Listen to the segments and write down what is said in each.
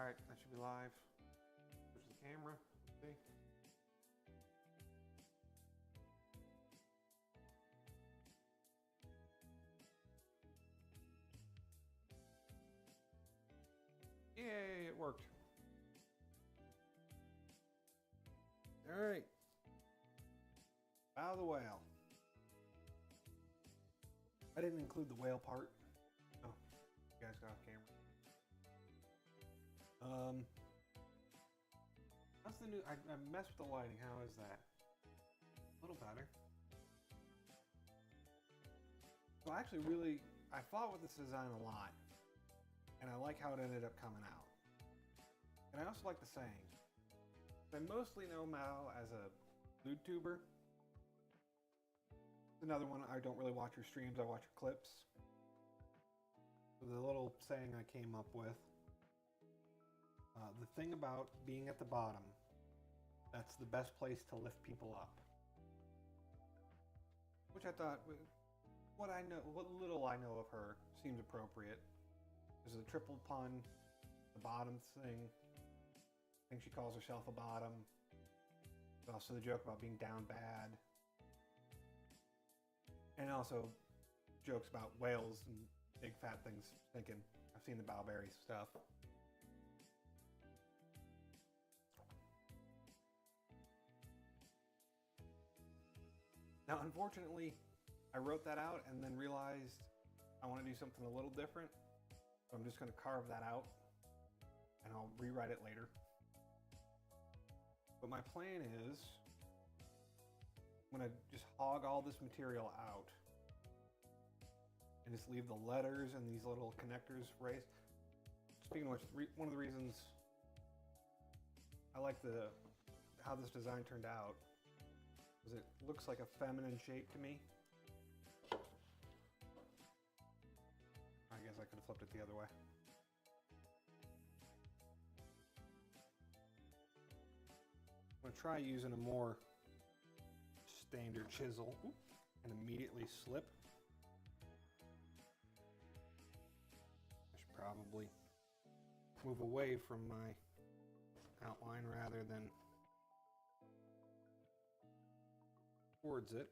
Alright, that should be live. Switch the camera. See? Yay, it worked. Alright. Bow of the whale. I didn't include the whale part. Oh, you guys got off camera. How's the new, I messed with the lighting, how is that? A little better. So I actually really, I fought with this design a lot. And I like how it ended up coming out. And I also like the saying. I mostly know Mao as a YouTuber. Another one, I don't really watch her streams, I watch her clips. So the little saying I came up with, the thing about being at the bottom, that's the best place to lift people up. Which I thought, what little I know of her seems appropriate. There's a triple pun, the bottom thing. I think she calls herself a bottom. There's also the joke about being down bad. And also jokes about whales and big fat things thinking. I've seen the Bowberry stuff. Now, unfortunately, I wrote that out and then realized I want to do something a little different. So I'm just going to carve that out and I'll rewrite it later. But my plan is I'm going to just hog all this material out and just leave the letters and these little connectors raised. Speaking of which, one of the reasons I like how this design turned out is it looks like a feminine shape to me. I guess I could have flipped it the other way. I'm going to try using a more standard chisel and immediately slip. I should probably move away from my outline rather than towards it.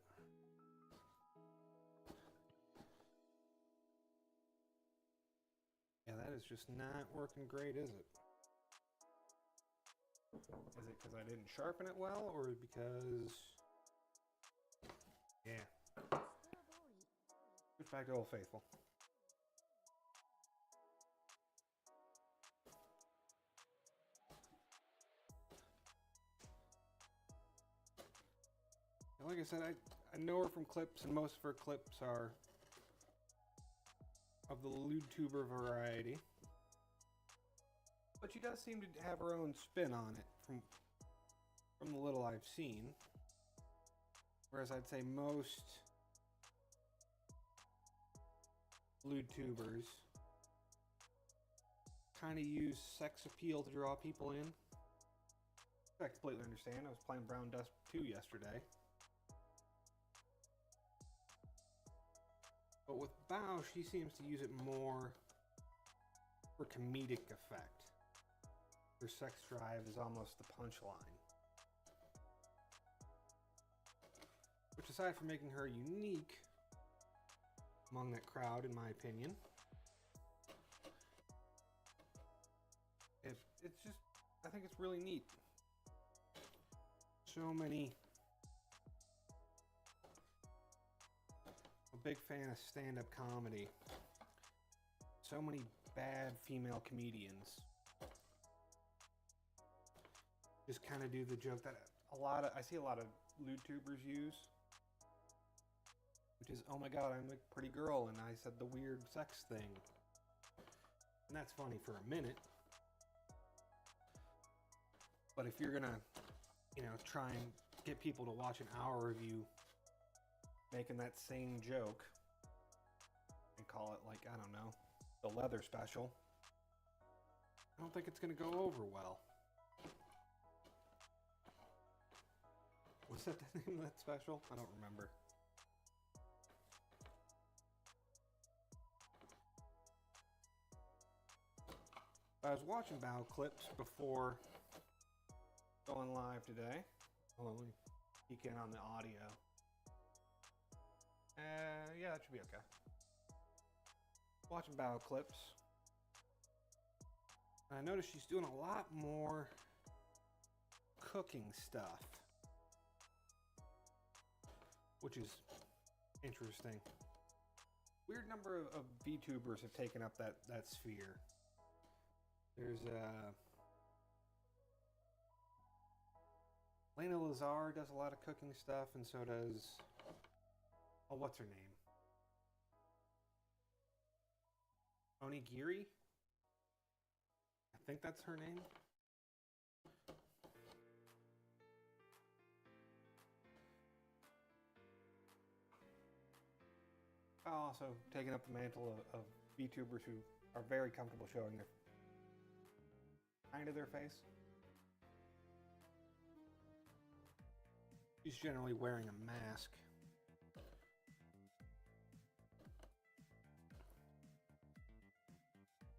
Yeah, that is just not working great, is it? Is it because I didn't sharpen it well, or because... Yeah. Switch back to Old Faithful. And like I said, I know her from clips, and most of her clips are of the YouTuber variety. But she does seem to have her own spin on it from the little I've seen. Whereas I'd say most YouTubers kind of use sex appeal to draw people in. I completely understand. I was playing Brown Dust 2 yesterday. But with Bao, she seems to use it more for comedic effect. Her sex drive is almost the punchline. Which, aside from making her unique among that crowd, in my opinion, it's just, I think it's really neat. So many... I'm a big fan of stand-up comedy. So many bad female comedians just kind of do the joke that I see a lot of YouTubers use, which is, oh my god, I'm a pretty girl and I said the weird sex thing. And that's funny for a minute. But if you're gonna, try and get people to watch an hour of you making that same joke and call it, like, I don't know, the leather special, I don't think it's gonna go over well. Was that the name of that special? I don't remember. I was watching bow clips before going live today. Hold on, let me peek in on the audio. Yeah, that should be okay. Watching bow clips. I noticed she's doing a lot more cooking stuff, which is interesting. Weird number of VTubers have taken up that sphere. There's Lena Lazar does a lot of cooking stuff, and so does, oh, what's her name? Onigiri? I think that's her name. Also taking up the mantle of VTubers who are very comfortable showing their their face. She's generally wearing a mask.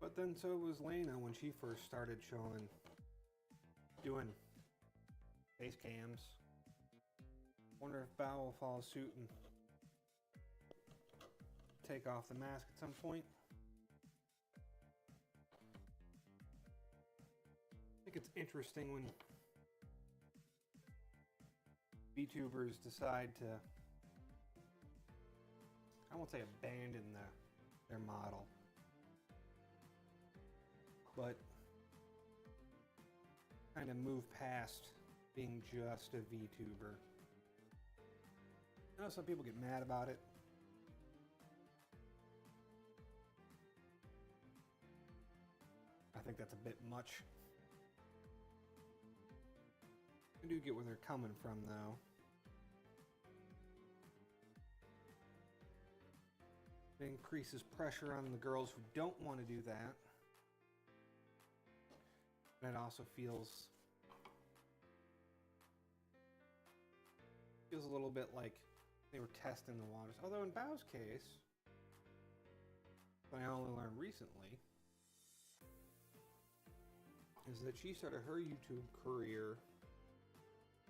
But then so was Lena when she first started doing face cams. Wonder if Bao will follow suit and take off the mask at some point. I think it's interesting when VTubers decide to, I won't say abandon their model, but kind of move past being just a VTuber. I know some people get mad about it. I think that's a bit much. I do get where they're coming from, though. It increases pressure on the girls who don't want to do that. And it also feels a little bit like they were testing the waters. Although in Bao's case, what I only learned recently, is that she started her YouTube career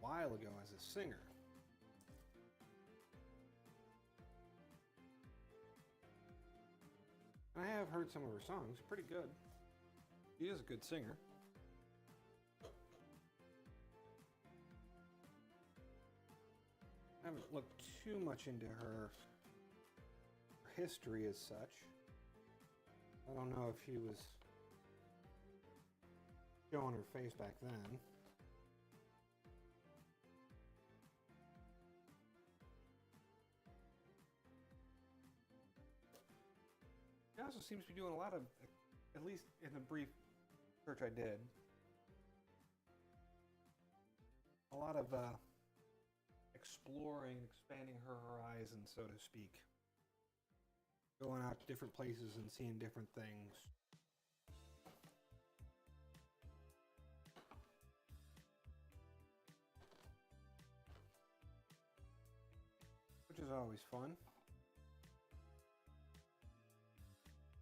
a while ago as a singer. And I have heard some of her songs, pretty good. She is a good singer. I haven't looked too much into her history as such. I don't know if she was showing her face back then. She also seems to be doing a lot of, at least in the brief search I did, a lot of exploring, expanding her horizon, so to speak. Going out to different places and seeing different things. Which is always fun.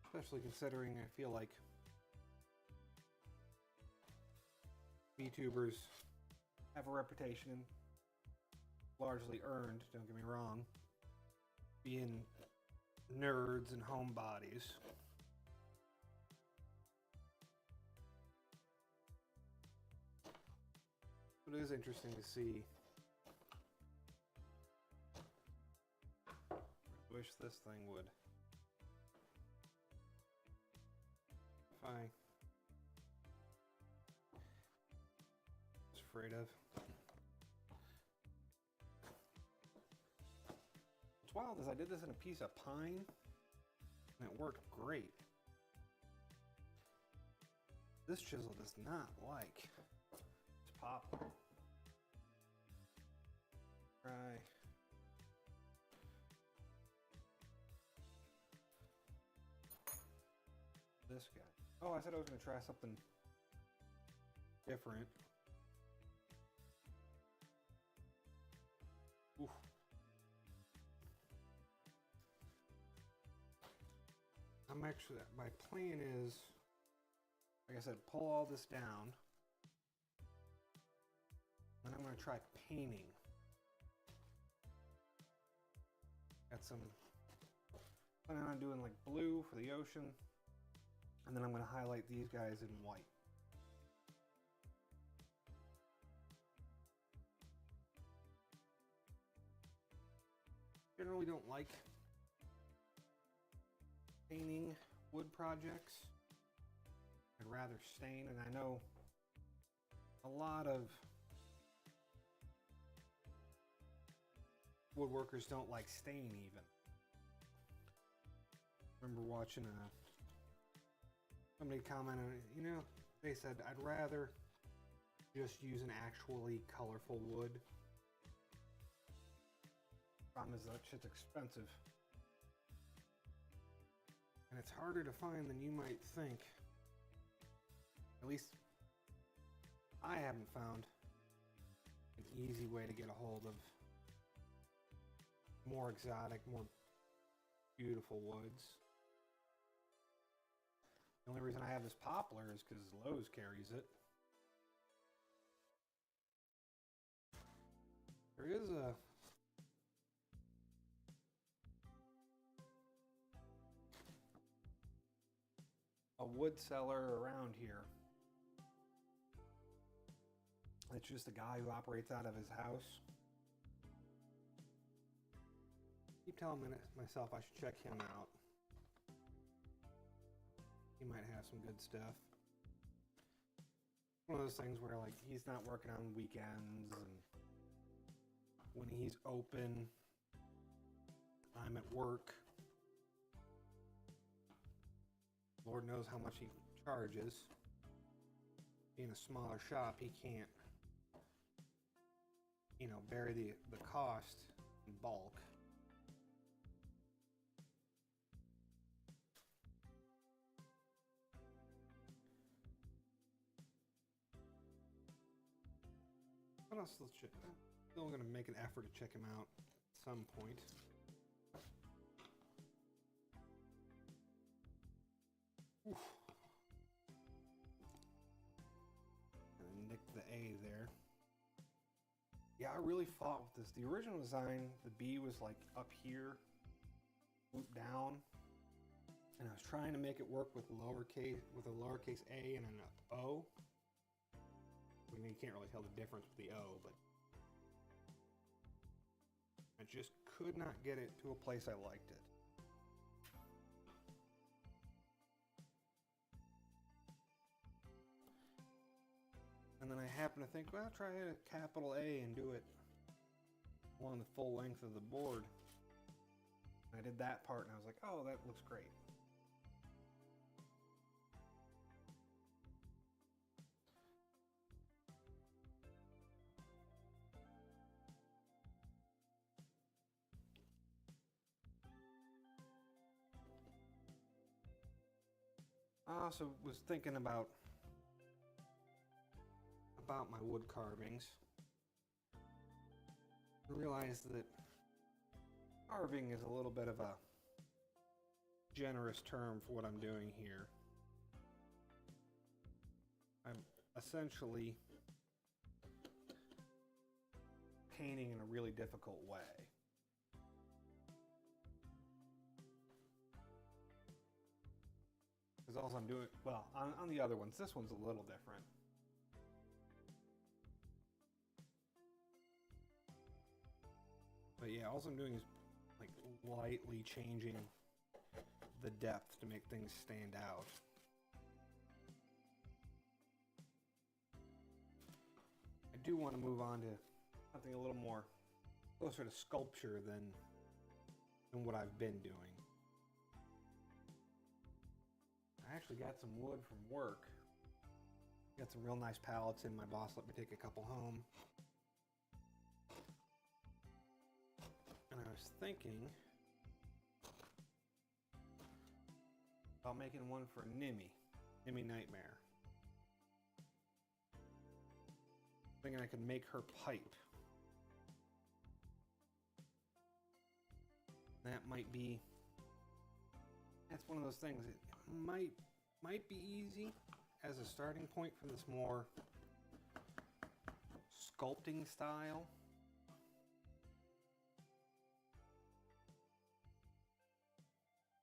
Especially considering I feel like VTubers have a reputation, largely earned, don't get me wrong, being nerds and homebodies. But it is interesting to see. Wish this thing would. If I was afraid of. What's wild is I did this in a piece of pine and it worked great. This chisel does not like. It's pop. Try. This guy. Oh, I said I was going to try something different. Oof. My plan is like I said, pull all this down. Then I'm going to try painting. Got some, planning on doing like blue for the ocean. And then I'm going to highlight these guys in white. Generally don't like painting wood projects. I'd rather stain, and I know a lot of woodworkers don't like stain even. I remember watching somebody commented, you know, they said, I'd rather just use an actually colorful wood. Problem is that shit's expensive. And it's harder to find than you might think. At least I haven't found an easy way to get a hold of more exotic, more beautiful woods. The only reason I have this poplar is because Lowe's carries it. There is a wood seller around here. It's just a guy who operates out of his house. I keep telling myself I should check him out. He might have some good stuff. One of those things where like he's not working on weekends, and when he's open, I'm at work. Lord knows how much he charges. Being a smaller shop, he can't, you know, bear the cost in bulk. What else? Let's check. Still going to make an effort to check him out at some point. Oof. And nick the A there. Yeah, I really fought with this. The original design, the B was like up here, swoop down, and I was trying to make it work with a lowercase a and an O. I mean, you can't really tell the difference with the O, but I just could not get it to a place I liked it. And then I happened to think, well, I'll try a capital A and do it along the full length of the board. And I did that part, and I was like, oh, that looks great. I also was thinking about my wood carvings. I realized that carving is a little bit of a generous term for what I'm doing here. I'm essentially painting in a really difficult way. Because all I'm doing, well, on the other ones, this one's a little different. But yeah, all I'm doing is like lightly changing the depth to make things stand out. I do want to move on to something a little more closer to sculpture than what I've been doing. I actually got some wood from work. Got some real nice pallets in. My boss let me take a couple home. And I was thinking about making one for Nimmy Nightmare. Thinking I could make her pipe. That might be, that's one of those things. It might be easy, as a starting point for this more sculpting style.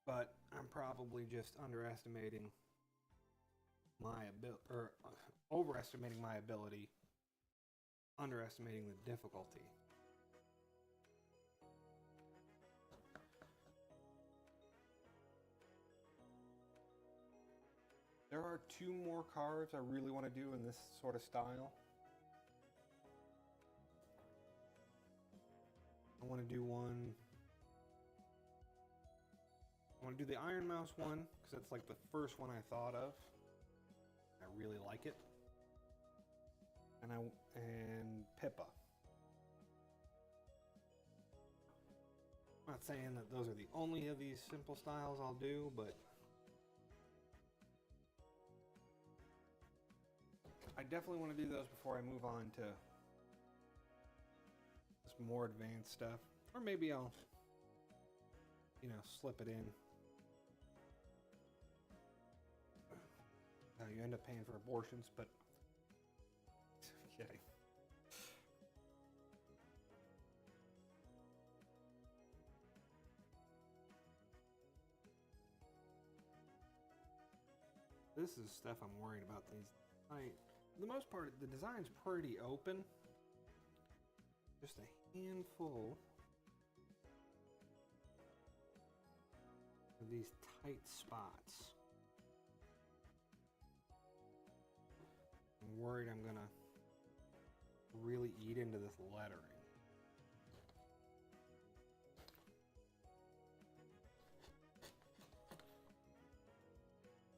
But I'm probably just underestimating my ability, or overestimating my ability, underestimating the difficulty. There are 2 more carves I really want to do in this sort of style. I want to do one. I want to do the Iron Mouse one because it's like the first one I thought of. I really like it. And Pippa. I'm not saying that those are the only of these simple styles I'll do, but I definitely want to do those before I move on to this more advanced stuff. Or maybe I'll, slip it in. You end up paying for abortions, but kidding. This is stuff I'm worried about. For the most part, the design's pretty open. Just a handful of these tight spots. I'm worried I'm gonna really eat into this lettering.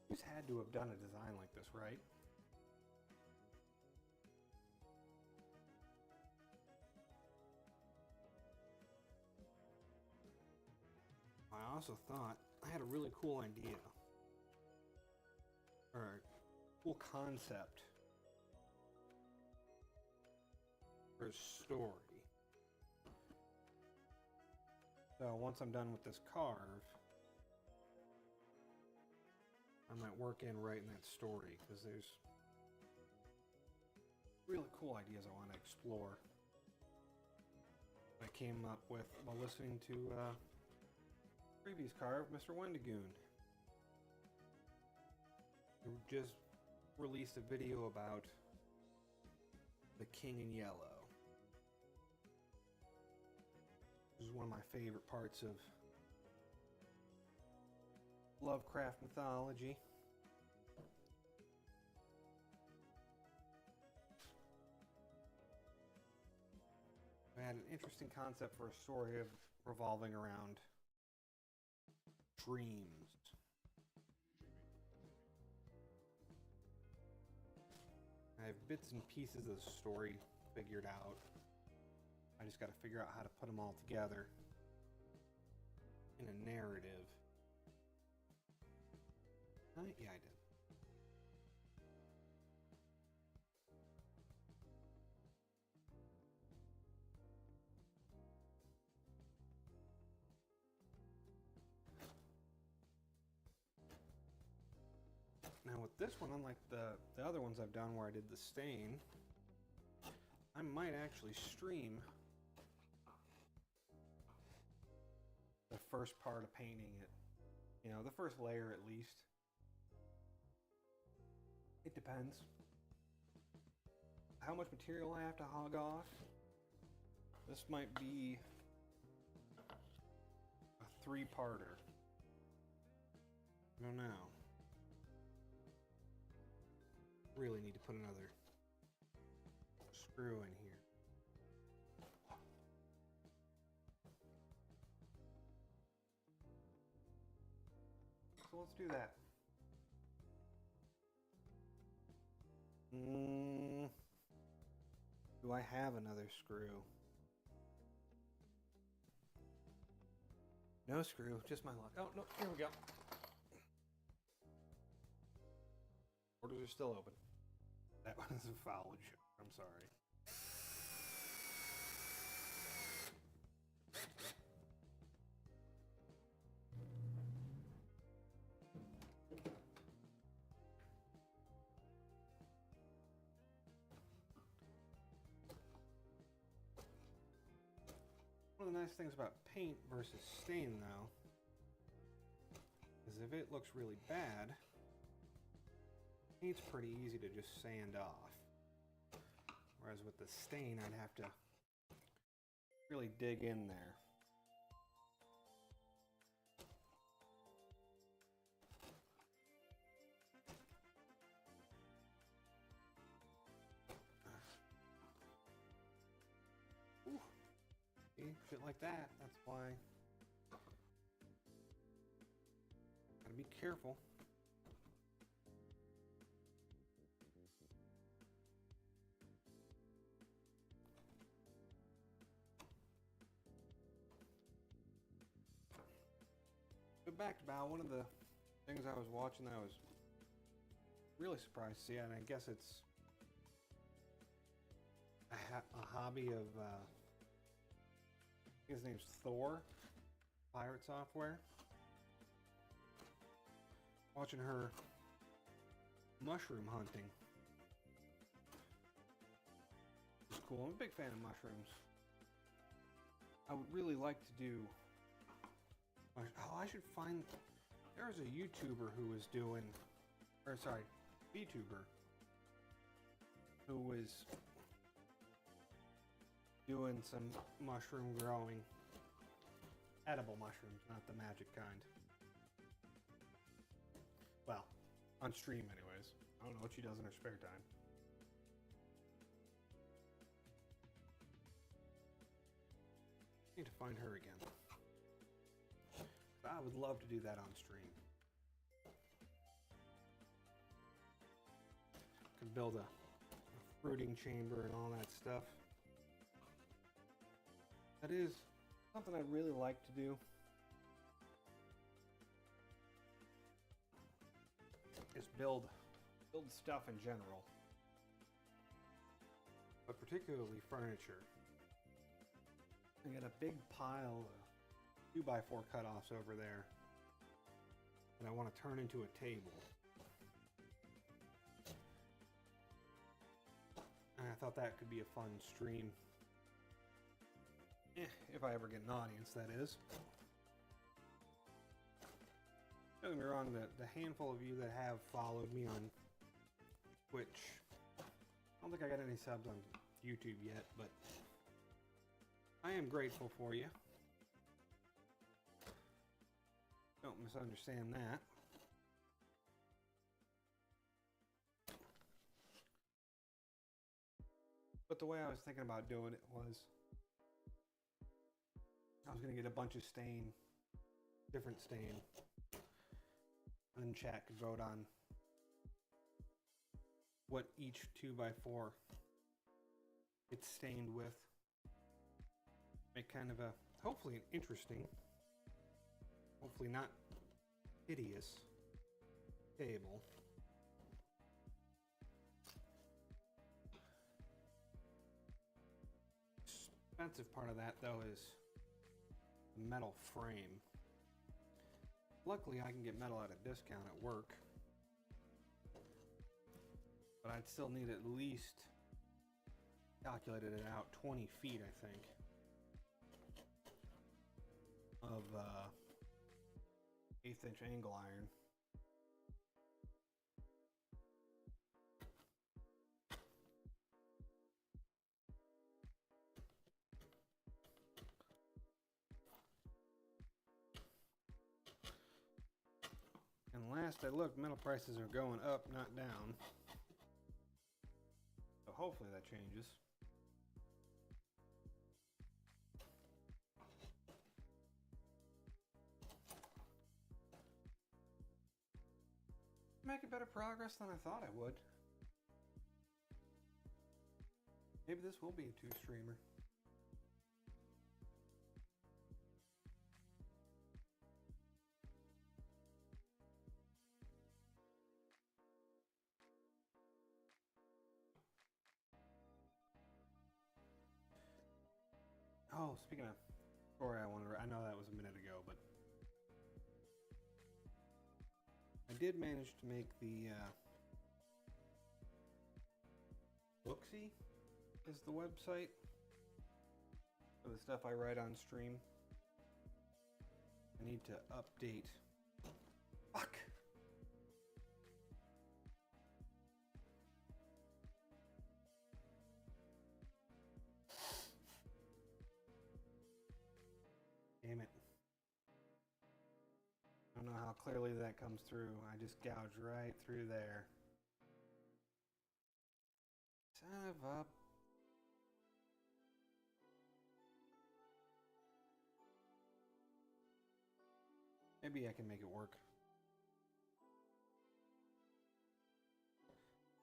You just had to have done a design like this, right? I also thought I had a really cool idea, or a cool concept for a story. So once I'm done with this carve, I might work in right in that story, because there's really cool ideas I want to explore. I came up with while listening to previous carve, Mr. Wendigoon, who just released a video about the King in Yellow. This is one of my favorite parts of Lovecraft mythology. I had an interesting concept for a story revolving around dreams. I have bits and pieces of the story figured out. I just got to figure out how to put them all together in a narrative. Yeah, I did. Now with this one, unlike the other ones I've done where I did the stain, I might actually stream the first part of painting it. The first layer at least. It depends how much material I have to hog off. This might be a 3-parter. I don't know. Really need to put another screw in here. So let's do that. Do I have another screw? No screw, just my luck. Oh, no, here we go. Orders are still open. That was a foul joke. I'm sorry. the nice things about paint versus stain, though, is if it looks really bad, paint's pretty easy to just sand off. Whereas with the stain, I'd have to really dig in there. Ooh. See, shit like that. That's why. Gotta be careful. But back to Bao, one of the things I was watching that I was really surprised to see, and I guess it's a hobby of, his name's Thor, Pirate Software. Watching her mushroom hunting. It's cool. I'm a big fan of mushrooms. I would really like to do... Oh, I should find... There was a YouTuber who was doing... Or, sorry, VTuber. Who was doing some mushroom growing. Edible mushrooms, not the magic kind. Well, on stream anyways. I don't know what she does in her spare time. Need to find her again. I would love to do that on stream. Could build a fruiting chamber and all that stuff. That is something I'd really like to do. Is build stuff in general. But particularly furniture. I got a big pile of 2x4 cutoffs over there that I want to turn into a table. And I thought that could be a fun stream. If I ever get an audience, that is. Don't get me wrong, the handful of you that have followed me on Twitch, I don't think I got any subs on YouTube yet, but I am grateful for you. Don't misunderstand that. But the way I was thinking about doing it was I was going to get a bunch of stain, different stain, and then chat could vote on what each 2x4 gets stained with. Make kind of a, hopefully an interesting, hopefully not hideous table. Expensive part of that though is the metal frame. Luckily I can get metal at a discount at work, but I'd still need at least, calculated it out, 20 feet I think of 1/8 inch angle iron. And last I looked, metal prices are going up, not down. So hopefully that changes. Making better progress than I thought I would. Maybe this will be a 2-streamer. Oh, speaking of story, I know that was a minute ago, but I did manage to make the Booksy is the website. for the stuff I write on stream. I need to update. Fuck! Damn it. I don't know how clearly that comes through. I just gouged right through there. Son of a... Maybe I can make it work.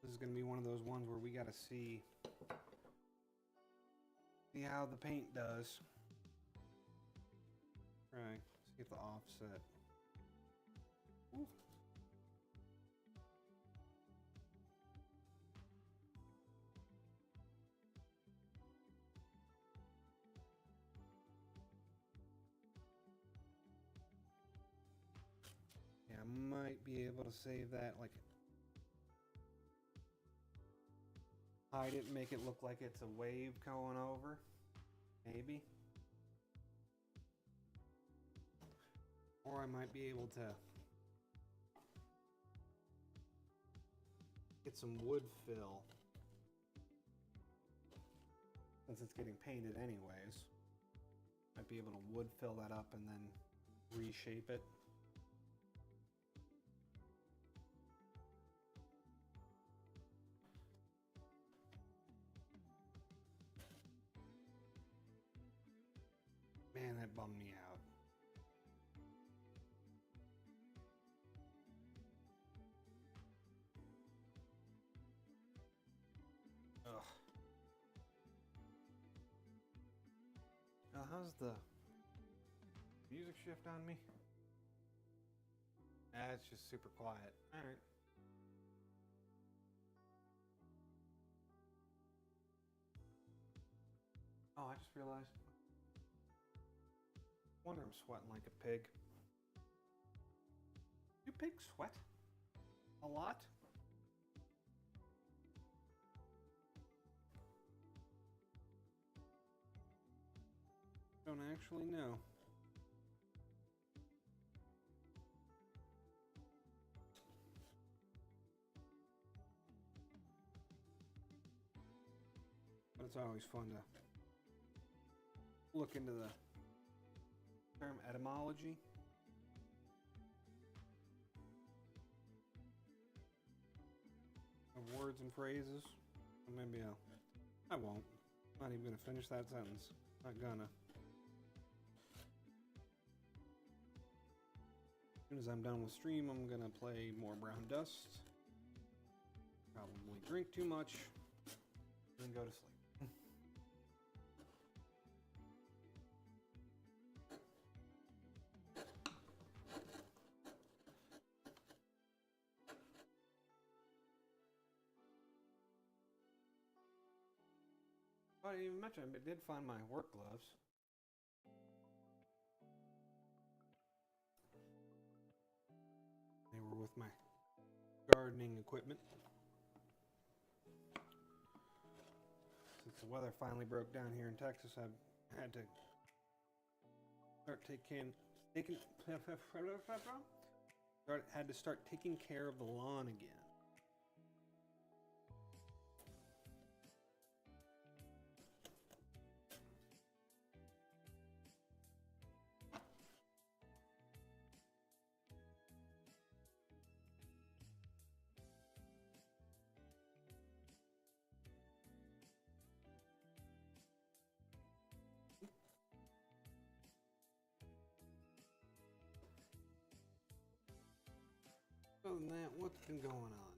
This is going to be one of those ones where we got to see how the paint does. Right, see if the offset. Ooh. Yeah, I might be able to save that, like hide it and make it look like it's a wave going over. Maybe. Or I might be able to get some wood fill. Since it's getting painted anyways. Might be able to wood fill that up and then reshape it. Man, that bummed me out. Ugh. Now, how's the music shift on me? Ah, it's just super quiet. Alright. Oh, I just realized. Wonder I'm sweating like a pig. Do pigs sweat? A lot? Don't actually know. But it's always fun to look into the term etymology. Of words and phrases. Maybe I won't. Not even gonna finish that sentence. Not gonna. As soon as I'm done with stream, I'm gonna play more Brown Dust. Probably drink too much. And go to sleep. I didn't even mention, I did find my work gloves. They were with my gardening equipment. Since the weather finally broke down here in Texas, I've had to start taking care of the lawn again. Other than that, what's been going on?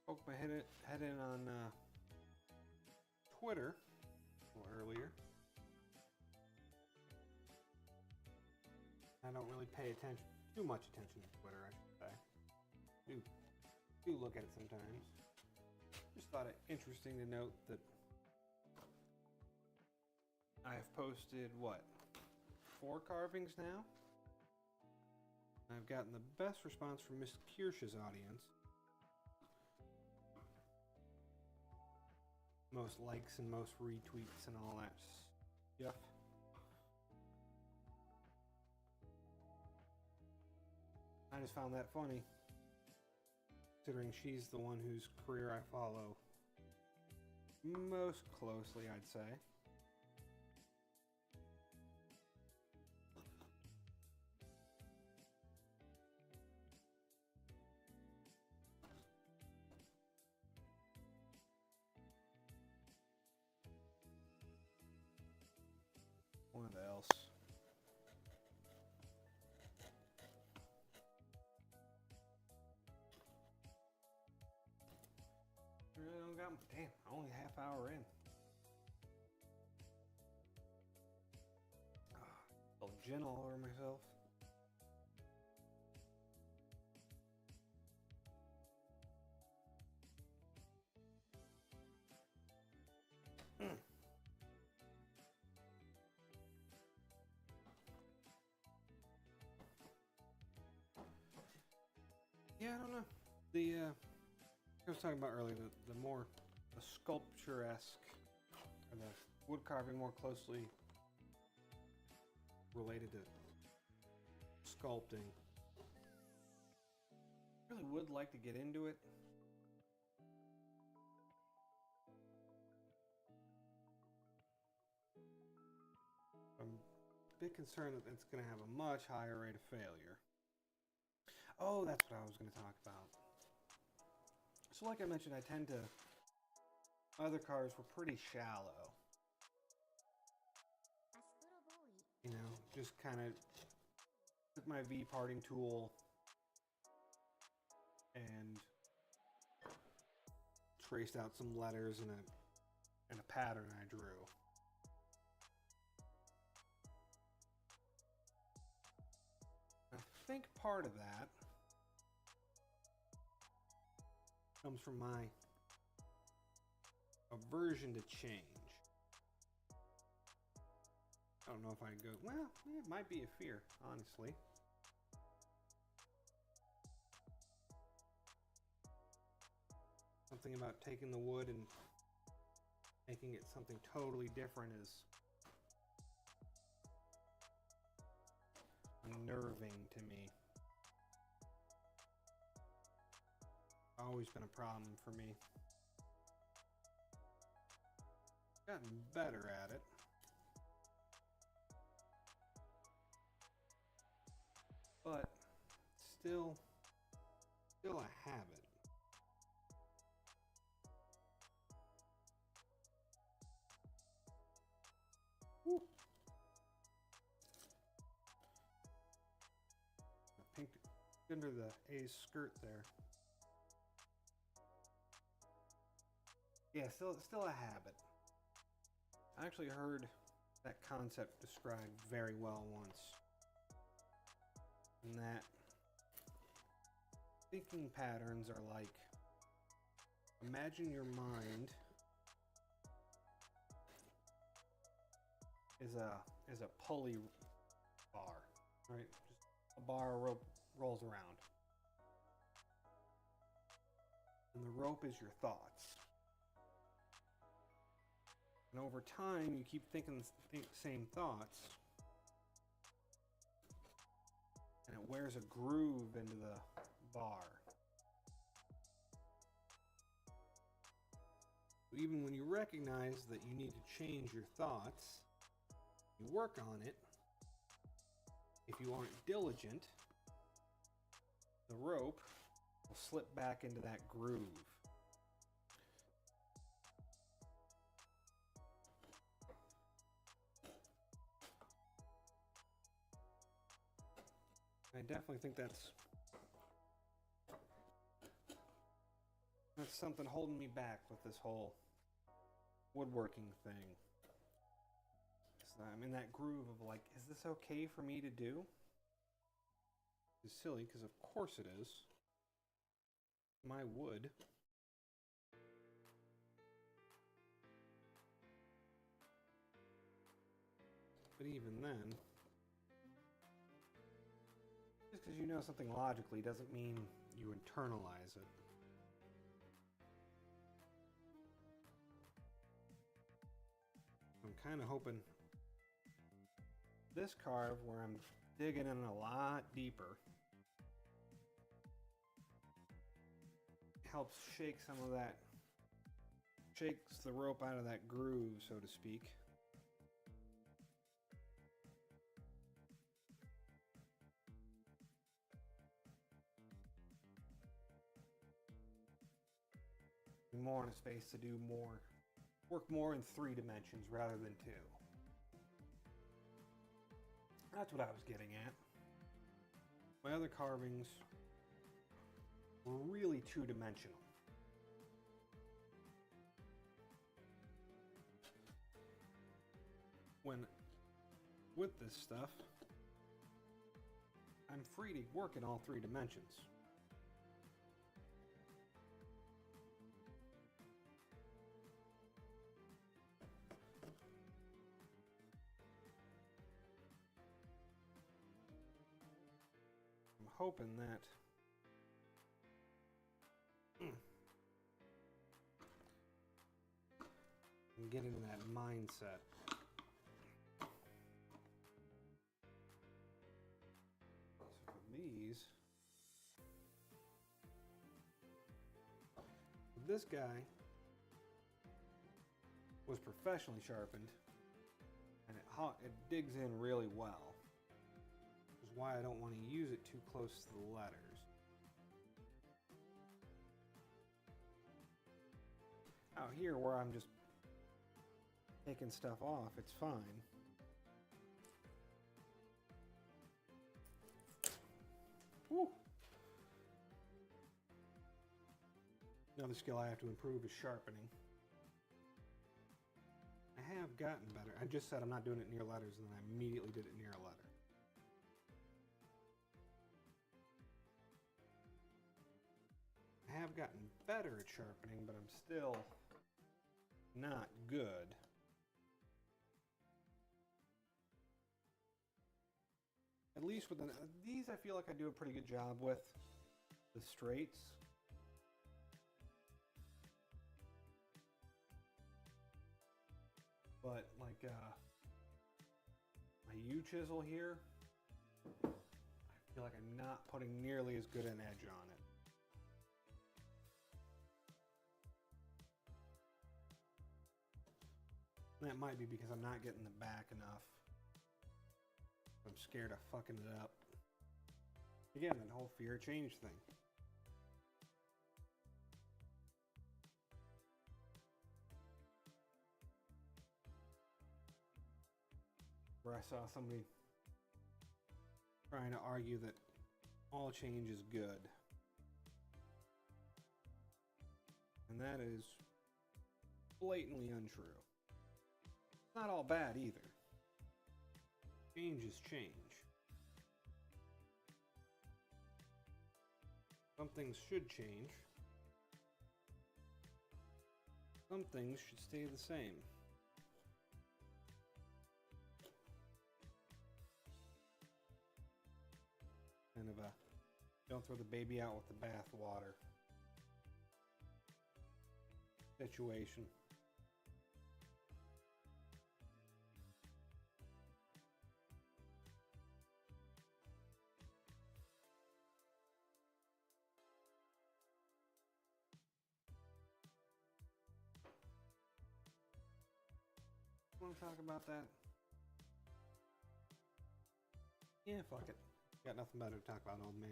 Poked my head in on Twitter a little earlier. I don't really pay too much attention to Twitter, I should say. Do look at it sometimes. Just thought it interesting to note that I have posted, what, 4 carvings now? I've gotten the best response from Miss Kirsch's audience. most likes and most retweets and all that stuff. I just found that funny, considering she's the one whose career I follow most closely, I'd say. What else? Really don't got. Damn, only a half hour in. A little gin all over myself. Yeah, I don't know. I was talking about earlier, the more the sculpture-esque, or the wood carving more closely related to sculpting. I really would like to get into it. I'm a bit concerned that it's going to have a much higher rate of failure. Oh, that's what I was going to talk about. So like I mentioned, my other carves were pretty shallow. You know, just kind of took my V parting tool and traced out some letters and a pattern I drew. I think part of that comes from my aversion to change. I don't know if I go, well, it might be a fear, honestly. Something about taking the wood and making it something totally different is unnerving to me. Always been a problem for me. Gotten better at it. But still a habit. Woo. Pink under the A's skirt there. Yeah, still a habit. I actually heard that concept described very well once. And that thinking patterns are like, imagine your mind is a pulley bar, right? Just a bar rope rolls around. And the rope is your thoughts. And over time, you keep thinking the same thoughts, and it wears a groove into the bar. Even when you recognize that you need to change your thoughts, you work on it. If you aren't diligent, the rope will slip back into that groove. I definitely think that's something holding me back with this whole woodworking thing. So I'm in that groove of like, is this okay for me to do? It's silly because of course it is. My wood. But even then, just because you know something logically doesn't mean you internalize it. kind of hoping this carve, where I'm digging in a lot deeper, helps shake some of that, shakes the rope out of that groove, so to speak. More in a space to do more, work more in 3 dimensions rather than 2. That's what I was getting at. My other carvings were really 2-dimensional. When with this stuff, I'm free to work in all 3 dimensions. Hoping that and get into that mindset. So for these, this guy was professionally sharpened, and it digs in really well. Why I don't want to use it too close to the letters. Out here where I'm just taking stuff off, it's fine. Woo. Another skill I have to improve is sharpening. I have gotten better. I just said I'm not doing it near letters, and then I immediately did it near a letter. I have gotten better at sharpening, but I'm still not good. At least with these, I feel like I do a pretty good job with the straights. But like my U-chisel here, I feel like I'm not putting nearly as good an edge on it. That might be because I'm not getting the back enough. I'm scared of fucking it up. Again, that whole fear of change thing. Where I saw somebody trying to argue that all change is good. And that is blatantly untrue. It's not all bad either. Change is change. Some things should change. Some things should stay the same. Kind of a don't throw the baby out with the bathwater situation. Want to talk about that? Yeah, fuck it. Got nothing better to talk about, old man.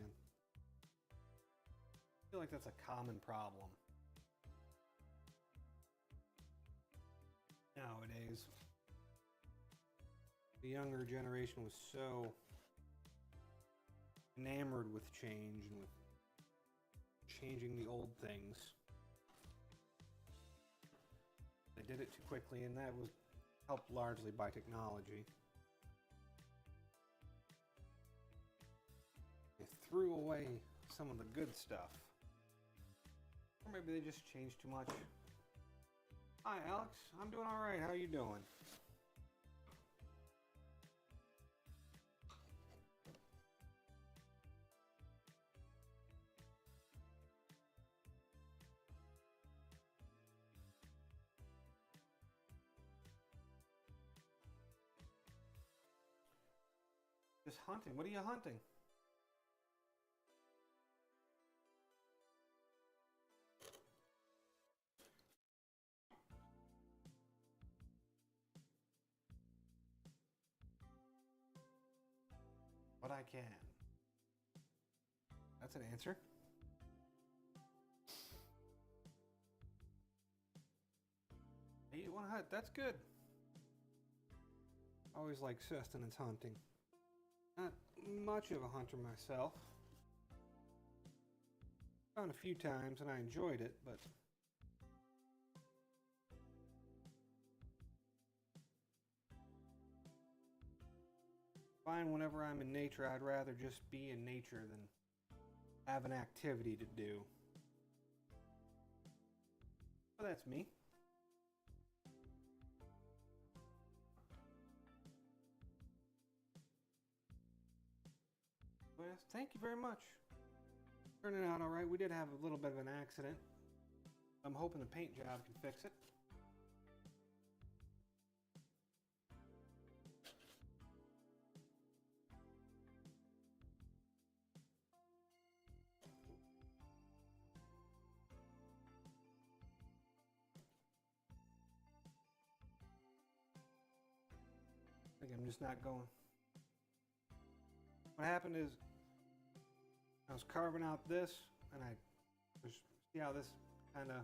I feel like that's a common problem nowadays. The younger generation was so enamored with change and with changing the old things. They did it too quickly, and that was helped largely by technology. They threw away some of the good stuff. Or maybe they just changed too much. Hi, Alex. I'm doing all right. How are you doing? Just hunting. What are you hunting? What I can. That's an answer. You want to hunt? That's good. Always like sustenance hunting. Not much of a hunter myself. Found a few times and I enjoyed it, but fine, whenever I'm in nature, I'd rather just be in nature than have an activity to do. Well, that's me. Well, thank you very much. Turning out all right. We did have a little bit of an accident. I'm hoping the paint job can fix it. I think I'm just not going. What happened is I was carving out this and I was, see how this kind of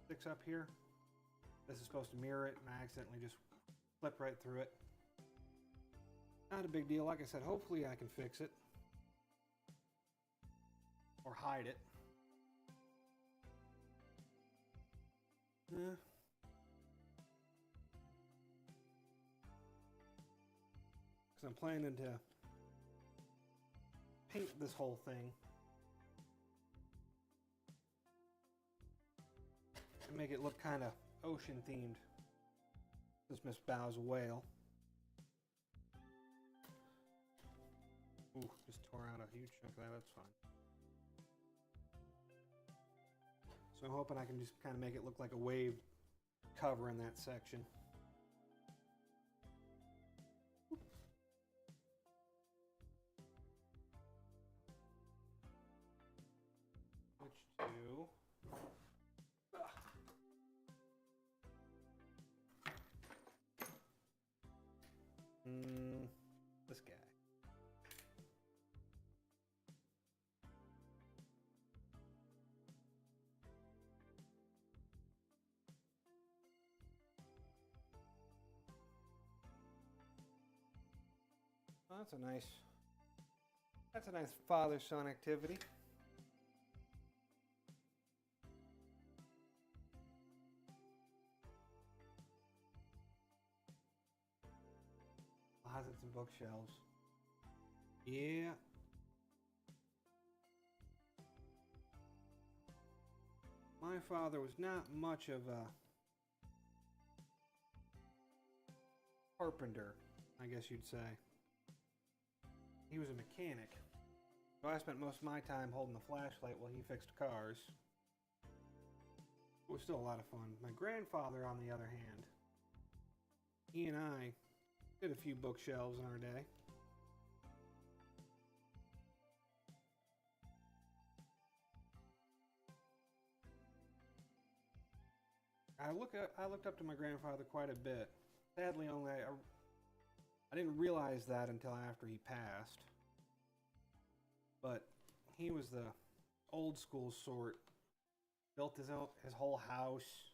sticks up here? This is supposed to mirror it and I accidentally just flipped right through it. Not a big deal. Like I said, hopefully I can fix it. Or hide it. Yeah. Because I'm planning to paint this whole thing and make it look kind of ocean themed. This Miss Bow's whale. Ooh, just tore out a huge chunk of that. That's fine. So I'm hoping I can just kind of make it look like a wave cover in that section. Switch to this guy. Oh, that's a nice father-son activity. Closets and bookshelves. Yeah. My father was not much of a carpenter, I guess you'd say. He was a mechanic. So I spent most of my time holding the flashlight while he fixed cars. It was still a lot of fun. My grandfather, on the other hand, he and I did a few bookshelves in our day. I looked up to my grandfather quite a bit. Sadly, I didn't realize that until after he passed. But he was the old school sort. Built his whole house.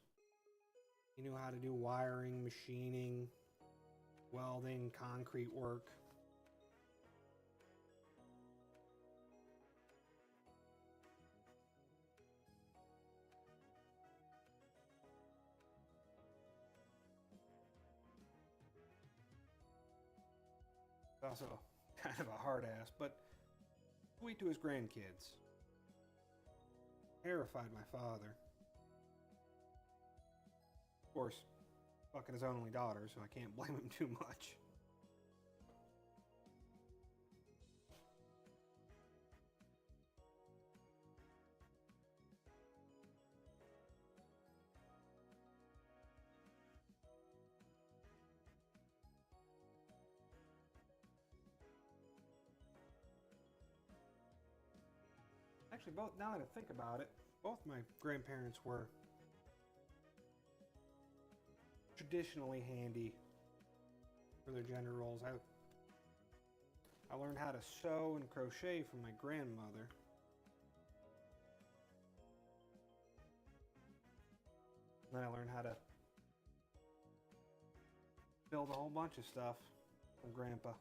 He knew how to do wiring, machining, welding, concrete work. Also kind of a hard ass, but sweet to his grandkids. Terrified my father. Of course, fucking his only daughter, so I can't blame him too much. Actually, both, now that I think about it, both my grandparents were traditionally handy for their gender roles. I learned how to sew and crochet from my grandmother. And then I learned how to build a whole bunch of stuff from Grandpa.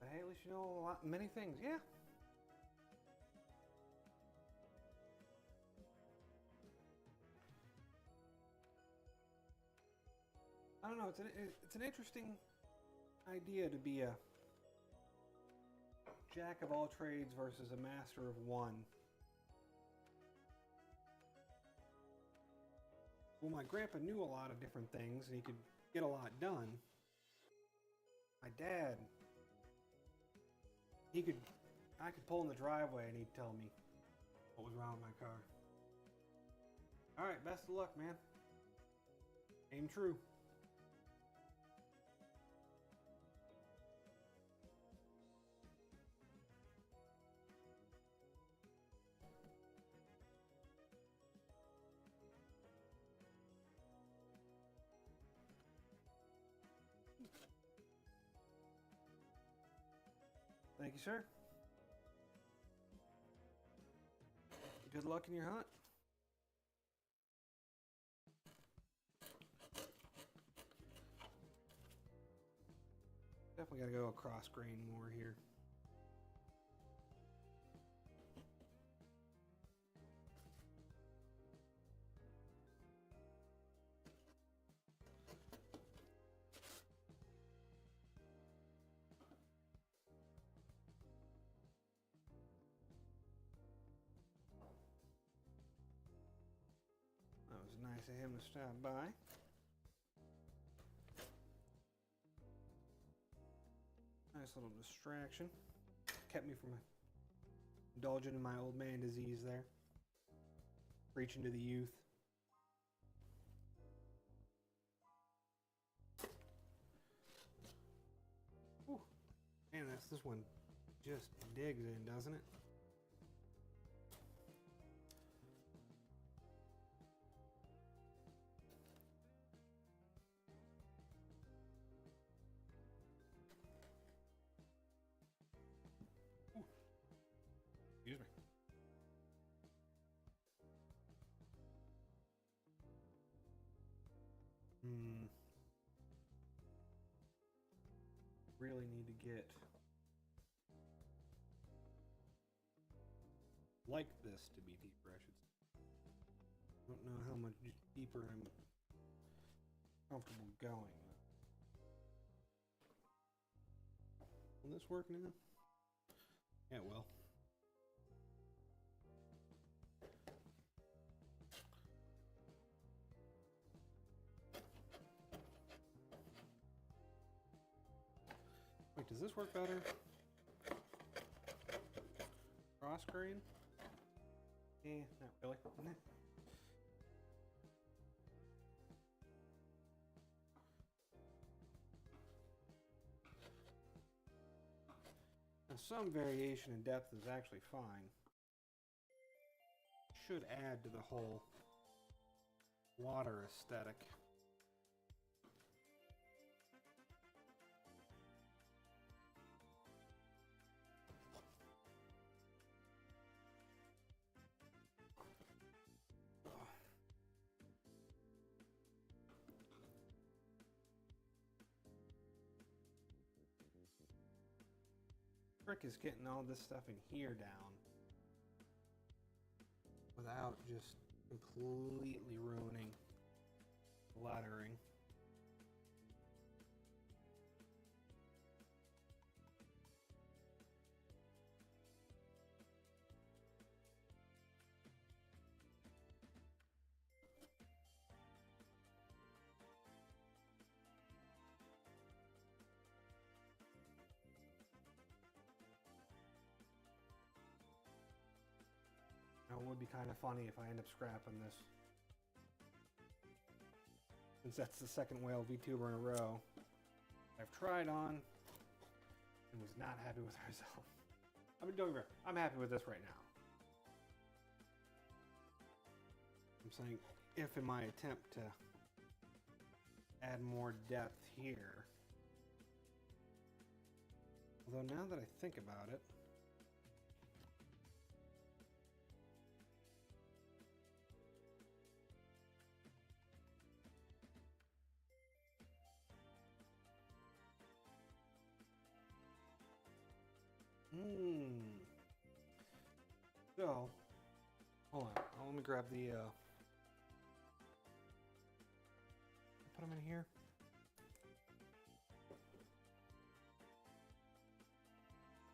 But hey, at least you know many things. Yeah. I don't know. It's an interesting idea to be a jack of all trades versus a master of one. Well, my grandpa knew a lot of different things, and he could get a lot done. My dad, I could pull in the driveway, and he'd tell me what was wrong with my car. All right, best of luck, man. Aim true. Thank you, sir. Good luck in your hunt. Definitely got to go across grain more here. That was nice of him to stop by. Nice little distraction. Kept me from indulging in my old man disease there. Preaching to the youth. Whew. Man, this one just digs in, doesn't it? Excuse me. Really need to get like this to be deeper, I should say. I don't know how much deeper I'm comfortable going. Will this work now? Yeah, it will. Wait, does this work better? Cross grain? Not really. Nah. Now, some variation in depth is actually fine. Should add to the whole water aesthetic. Trick is getting all this stuff in here down without just completely ruining the lettering. would be kind of funny if I end up scrapping this. Since that's the second whale VTuber in a row I've tried on and was not happy with the result. I mean, don't get me wrong, I'm happy with this right now. I'm saying if in my attempt to add more depth here, although now that I think about it, so, hold on. Let me grab the, put them in here.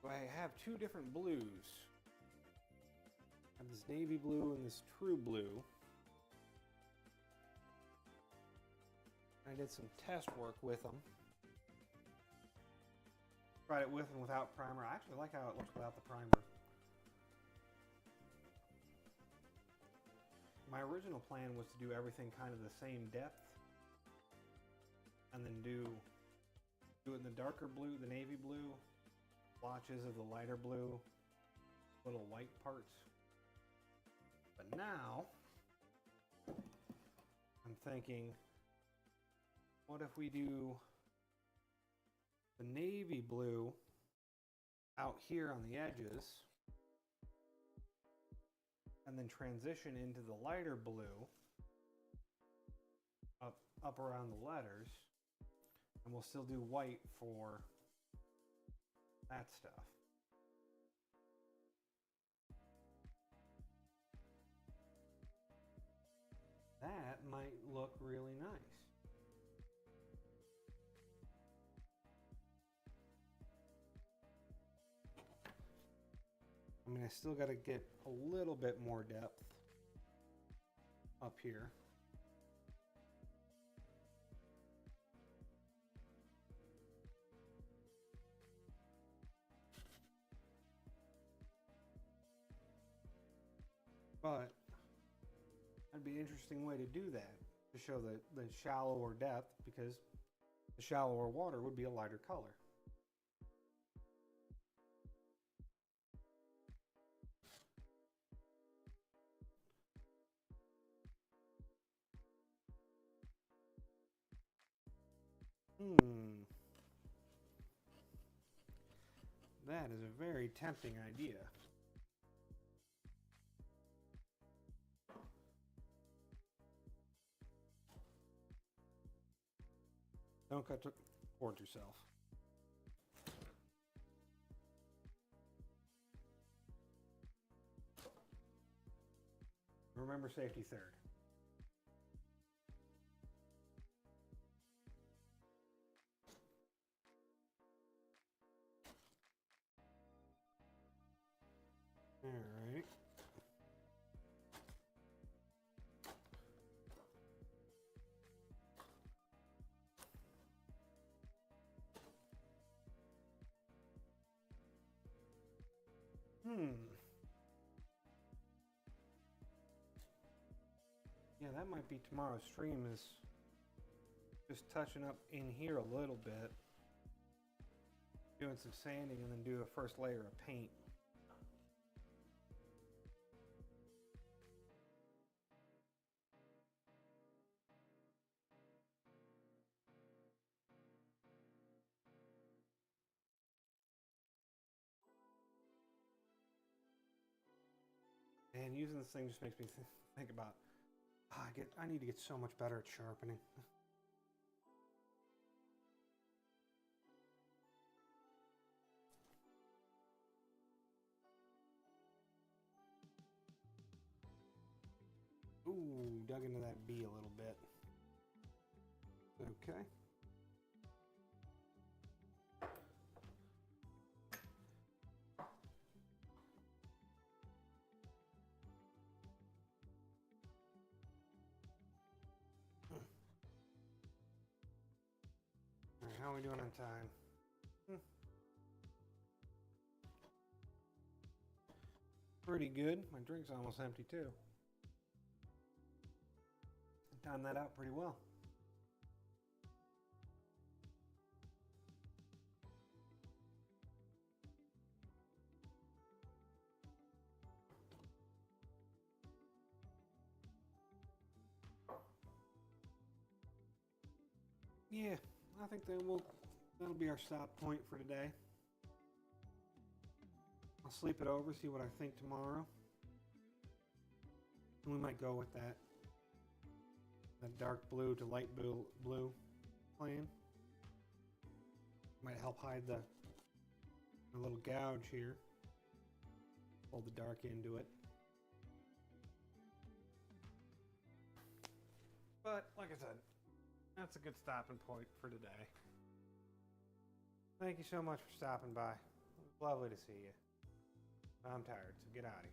So I have two different blues. I have this navy blue and this true blue. I did some test work with them. Tried it with and without primer. I actually like how it looks without the primer. My original plan was to do everything kind of the same depth and then do it in the darker blue, the navy blue, blotches of the lighter blue, little white parts. But now I'm thinking, what if we do the navy blue out here on the edges and then transition into the lighter blue up around the letters, and we'll still do white for that stuff. That might look really nice. I mean, I still got to get a little bit more depth up here. But that'd be an interesting way to do that, to show the shallower depth, because the shallower water would be a lighter color. That is a very tempting idea. Don't cut towards yourself. Remember, safety third. All right. Yeah, that might be tomorrow's stream, is just touching up in here a little bit, doing some sanding, and then do a first layer of paint. And using this thing just makes me think about, I need to get so much better at sharpening. Ooh, dug into that B a little bit. Okay. How are we doing on time? pretty good. My drink's almost empty too. Timed that out pretty well. Yeah, I think that'll be our stop point for today. I'll sleep it over, see what I think tomorrow. And we might go with that dark blue to light blue plan. Might help hide the little gouge here. Pull the dark into it. But like I said, that's a good stopping point for today. Thank you so much for stopping by. It was lovely to see you. I'm tired, so get out of here.